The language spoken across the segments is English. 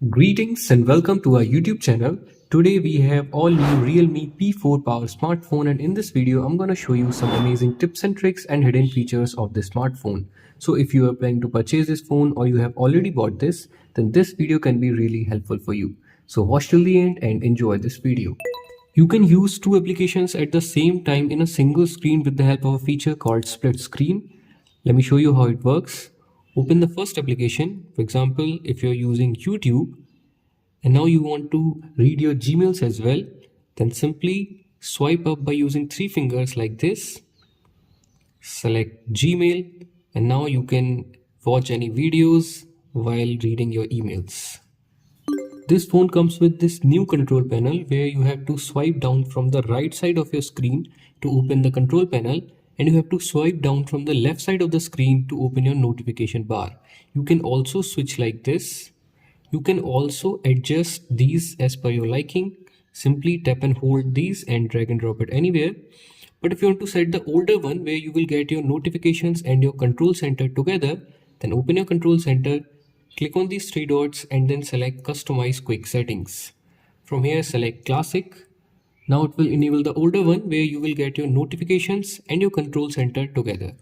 Greetings and welcome to our YouTube channel. Today we have all new Realme P4 Power smartphone, and in this video I'm going to show you some amazing tips and tricks and hidden features of this smartphone. So if you are planning to purchase this phone or you have already bought this, then this video can be really helpful for you. So watch till the end and enjoy this video. You can use two applications at the same time in a single screen with the help of a feature called split screen. Let me show you how it works. Open the first application. For example, if you're using YouTube and now you want to read your Gmails as well, then simply swipe up by using three fingers like this. Select Gmail and now you can watch any videos while reading your emails. This phone comes with this new control panel where you have to swipe down from the right side of your screen to open the control panel, and you have to swipe down from the left side of the screen to open your notification bar. You can also switch like this. You can also adjust these as per your liking. Simply tap and hold these and drag and drop it anywhere. But if you want to set the older one where you will get your notifications and your control center together, then open your control center, click on these three dots and then select Customize Quick Settings. From here select Classic. Now it will enable the older one where you will get your notifications and your control center together.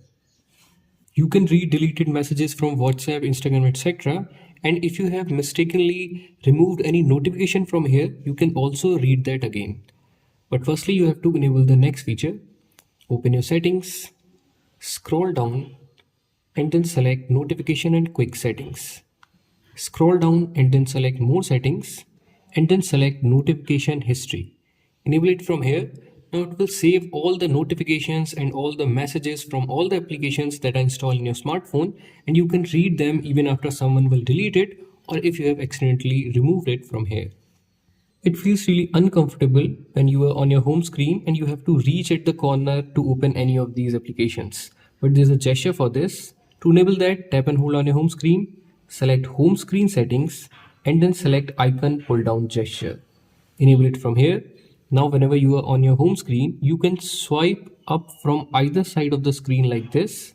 You can read deleted messages from WhatsApp, Instagram, etc. And if you have mistakenly removed any notification from here, you can also read that again. But firstly, you have to enable the next feature. Open your settings, scroll down, and then select Notification and Quick Settings. Scroll down and then select More Settings, and then select Notification History. Enable it from here. Now it will save all the notifications and all the messages from all the applications that are installed in your smartphone, and you can read them even after someone will delete it or if you have accidentally removed it from here. It feels really uncomfortable when you are on your home screen and you have to reach at the corner to open any of these applications. But there's a gesture for this. To enable that, tap and hold on your home screen, select Home Screen Settings, and then select Icon Pull Down Gesture. Enable it from here. Now whenever you are on your home screen, you can swipe up from either side of the screen like this.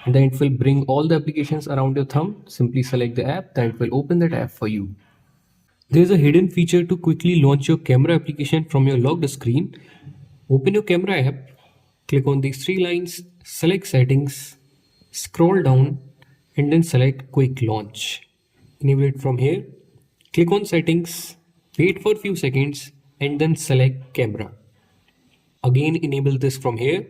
And then it will bring all the applications around your thumb. Simply select the app, then it will open that app for you. There is a hidden feature to quickly launch your camera application from your locked screen. Open your camera app, click on these three lines, select Settings, scroll down, and then select Quick Launch. Enable it from here. Click on Settings, wait for a few seconds, and then select Camera. Again, enable this from here.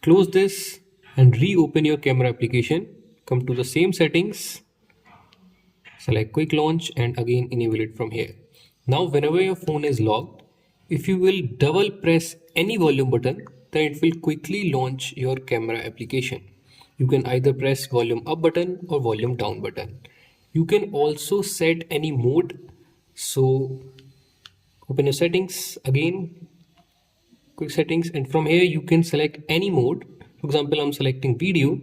Close this and reopen your camera application. Come to the same settings. Select Quick Launch and again enable it from here. Now whenever your phone is locked, if you will double press any volume button, then it will quickly launch your camera application. You can either press volume up button or volume down button. You can also set any mode. So open your settings, again quick settings, and from here you can select any mode. For example, I'm selecting video.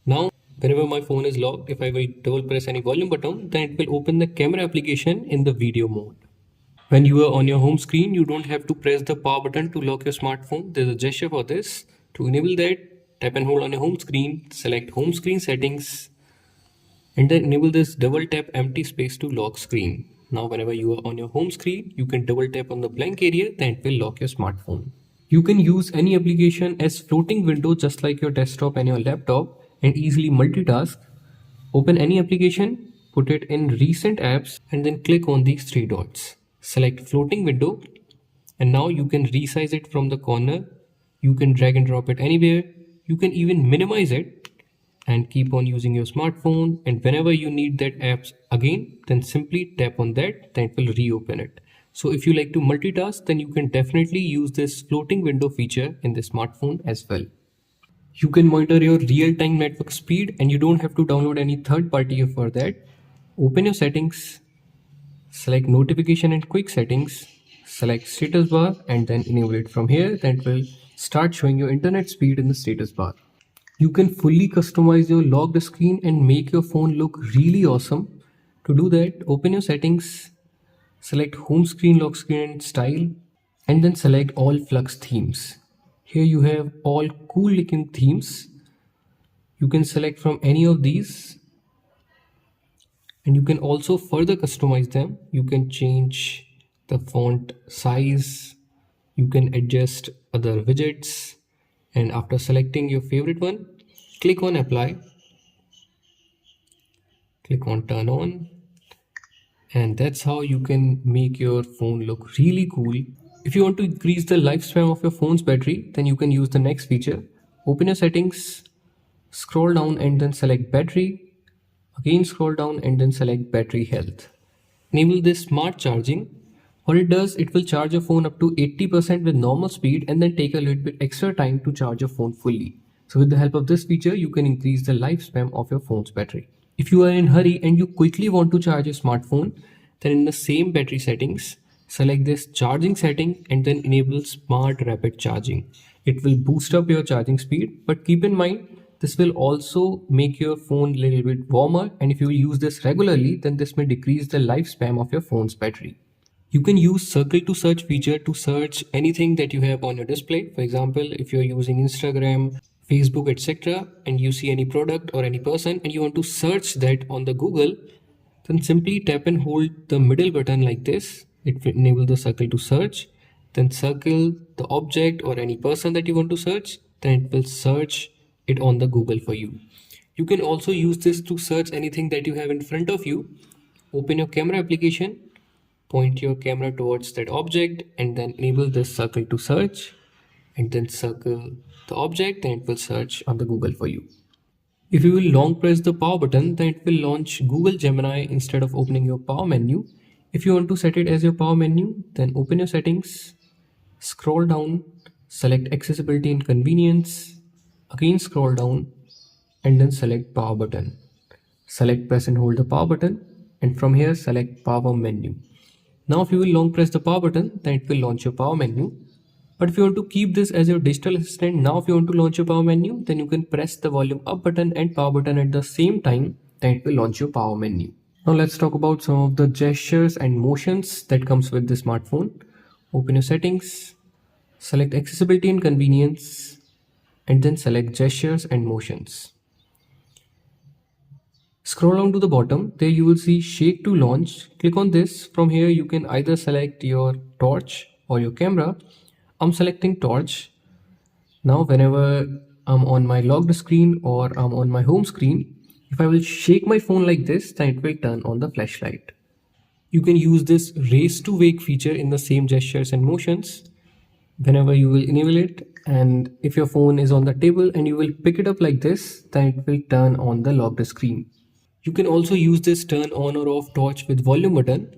Now whenever my phone is locked, if I will double press any volume button, then it will open the camera application in the video mode. When you are on your home screen, you don't have to press the power button to lock your smartphone. There's a gesture for this. To enable that, tap and hold on your home screen, select Home Screen Settings, and then enable this double tap empty space to lock screen. Now whenever you are on your home screen, you can double tap on the blank area, then it will lock your smartphone. You can use any application as floating window just like your desktop and your laptop and easily multitask. Open any application, put it in recent apps, and then click on these three dots. Select floating window, and now you can resize it from the corner. You can drag and drop it anywhere. You can even minimize it and keep on using your smartphone, and whenever you need that apps again, then simply tap on that, then it will reopen it. So if you like to multitask, then you can definitely use this floating window feature in the smartphone as well. You can monitor your real-time network speed and you don't have to download any third-party app for that. Open your settings, select Notification and Quick Settings, select Status Bar, and then enable it from here. Then it will start showing your internet speed in the status bar. You can fully customize your locked screen and make your phone look really awesome. To do that, open your settings, select Home Screen Lock Screen and Style, and then select All Flux Themes. Here you have all cool looking themes. You can select from any of these And you can also further customize them. You can change the font size, you can adjust other widgets, and after selecting your favorite one, click on apply, click on turn on, and that's how you can make your phone look really cool. If you want to increase the lifespan of your phone's battery, then you can use the next feature. Open your settings, scroll down and then select battery. Again scroll down and then select battery health. Enable this smart charging. What it does, it will charge your phone up to 80% with normal speed and then take a little bit extra time to charge your phone fully. So with the help of this feature, you can increase the lifespan of your phone's battery. If you are in a hurry and you quickly want to charge your smartphone, then in the same battery settings, select this charging setting and then enable smart rapid charging. It will boost up your charging speed, but keep in mind this will also make your phone a little bit warmer, and if you use this regularly, then this may decrease the lifespan of your phone's battery. You can use circle to search feature to search anything that you have on your display. For example, if you're using Instagram, Facebook, etc., and you see any product or any person and you want to search that on the Google, then simply tap and hold the middle button like this. It will enable the circle to search. Then circle the object or any person that you want to search. Then it will search it on the Google for you. You can also use this to search anything that you have in front of you. Open your camera application, point your camera towards that object and then enable this circle to search and then circle the object and it will search on the Google for you. If you will long press the power button, then it will launch Google Gemini instead of opening your power menu. If you want to set it as your power menu, then open your settings, scroll down, select accessibility and convenience, again scroll down and then select power button. Select press and hold the power button and from here select power menu. Now if you will long press the power button, then it will launch your power menu. But if you want to keep this as your digital assistant, now if you want to launch your power menu, then you can press the volume up button and power button at the same time, then it will launch your power menu. Now let's talk about some of the gestures and motions that comes with the smartphone. Open your settings, select accessibility and convenience, and then select gestures and motions. Scroll down to the bottom, there you will see shake to launch. Click on this. From here you can either select your torch or your camera. I'm selecting torch. Now whenever I'm on my locked screen or I'm on my home screen, if I will shake my phone like this, then it will turn on the flashlight. You can use this raise to wake feature in the same gestures and motions. Whenever you will enable it, and if your phone is on the table and you will pick it up like this, then it will turn on the locked screen. You can also use this turn on or off torch with volume button.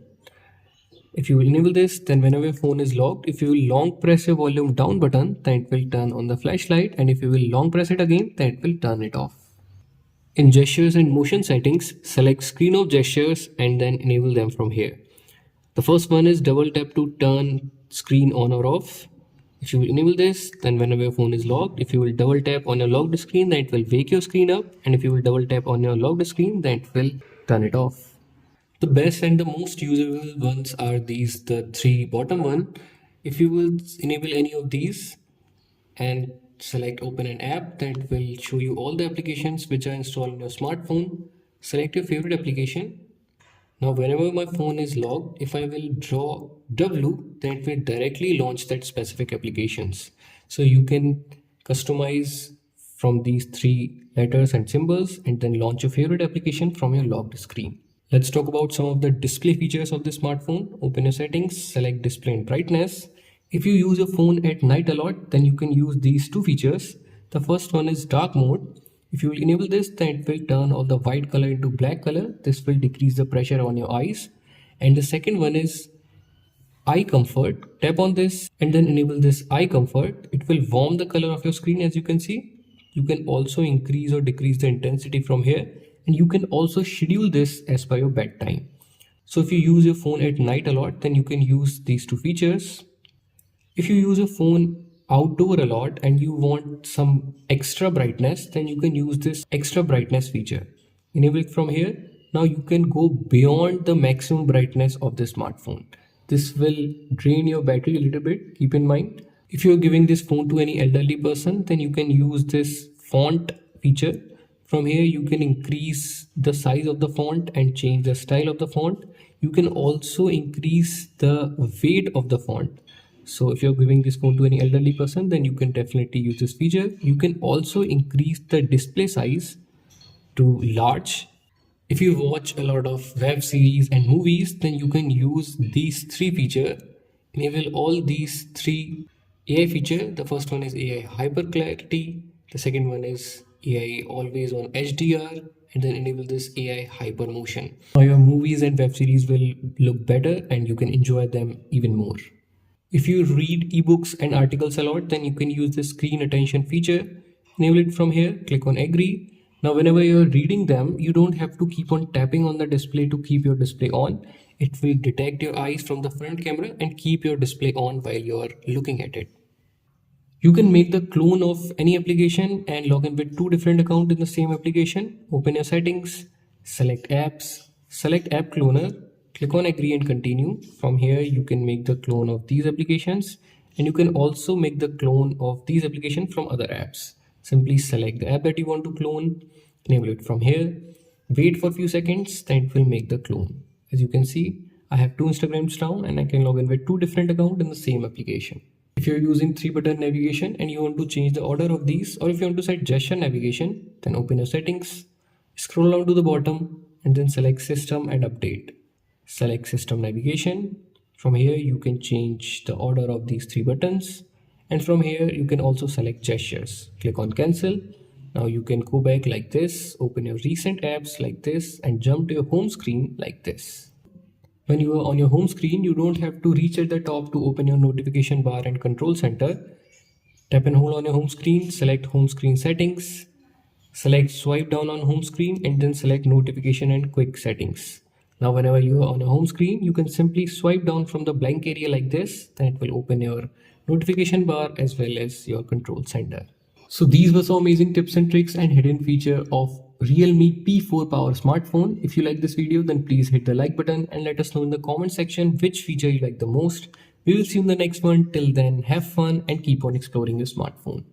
If you will enable this, then whenever your phone is locked, if you will long press your volume down button, then it will turn on the flashlight, and if you will long press it again, then it will turn it off. In gestures and motion settings, select screen of gestures and then enable them from here. The first one is double tap to turn screen on or off. If you will enable this, then whenever your phone is locked, if you will double tap on your locked screen, then it will wake your screen up, and if you will double tap on your locked screen, then it will turn it off. The best and the most usable ones are these, the three bottom one. If you will enable any of these and select open an app, then it will show you all the applications which are installed on your smartphone. Select your favorite application. Now whenever my phone is locked, if I will draw W, then it will directly launch that specific applications. So you can customize from these three letters and symbols and then launch your favorite application from your locked screen. Let's talk about some of the display features of the smartphone. Open your settings, select display and brightness. If you use your phone at night a lot, then you can use these two features. The first one is dark mode. If you will enable this, then it will turn all the white color into black color. This will decrease the pressure on your eyes. And the second one is eye comfort. Tap on this and then enable this eye comfort. It will warm the color of your screen, as you can see. You can also increase or decrease the intensity from here, and you can also schedule this as per your bedtime. So if you use your phone at night a lot, then you can use these two features. If you use your phone outdoor a lot and you want some extra brightness, then you can use this extra brightness feature. Enable it from here. Now you can go beyond the maximum brightness of the smartphone. This will drain your battery a little bit, keep in mind. If you're giving this phone to any elderly person, then you can use this font feature. From here, you can increase the size of the font and change the style of the font. You can also increase the weight of the font. So if you're giving this phone to any elderly person, then you can definitely use this feature. You can also increase the display size to large. If you watch a lot of web series and movies, then you can use these three features. Enable all these three AI feature. The first one is AI hyper clarity. The second one is AI always on HDR, and then enable this AI hyper motion. Now your movies and web series will look better and you can enjoy them even more. If you read ebooks and articles a lot, then you can use the screen attention feature. Enable it from here, click on agree. Now, whenever you're reading them, you don't have to keep on tapping on the display to keep your display on. It will detect your eyes from the front camera and keep your display on while you're looking at it. You can make the clone of any application and log in with two different accounts in the same application. Open your settings, select apps, select app cloner, click on agree and continue. From here, you can make the clone of these applications and you can also make the clone of these applications from other apps. Simply select the app that you want to clone, enable it from here, wait for a few seconds, then it will make the clone. As you can see, I have two Instagrams down and I can log in with two different accounts in the same application. If you're using 3-button navigation and you want to change the order of these, or if you want to set gesture navigation, then open your settings, scroll down to the bottom and then select system and update. Select system navigation. From here you can change the order of these 3 buttons, and from here you can also select gestures. Click on cancel. Now you can go back like this, open your recent apps like this and jump to your home screen like this. When you are on your home screen, you don't have to reach at the top to open your notification bar and control center. Tap and hold on your home screen, select home screen settings, select swipe down on home screen and then select notification and quick settings. Now whenever you are on your home screen, you can simply swipe down from the blank area like this, then it will open your notification bar as well as your control center. So these were some amazing tips and tricks and hidden feature of Realme P4 Power smartphone. If you like this video, then please hit the like button and let us know in the comment section which feature you like the most. We will see you in the next one. Till then, have fun and keep on exploring your smartphone.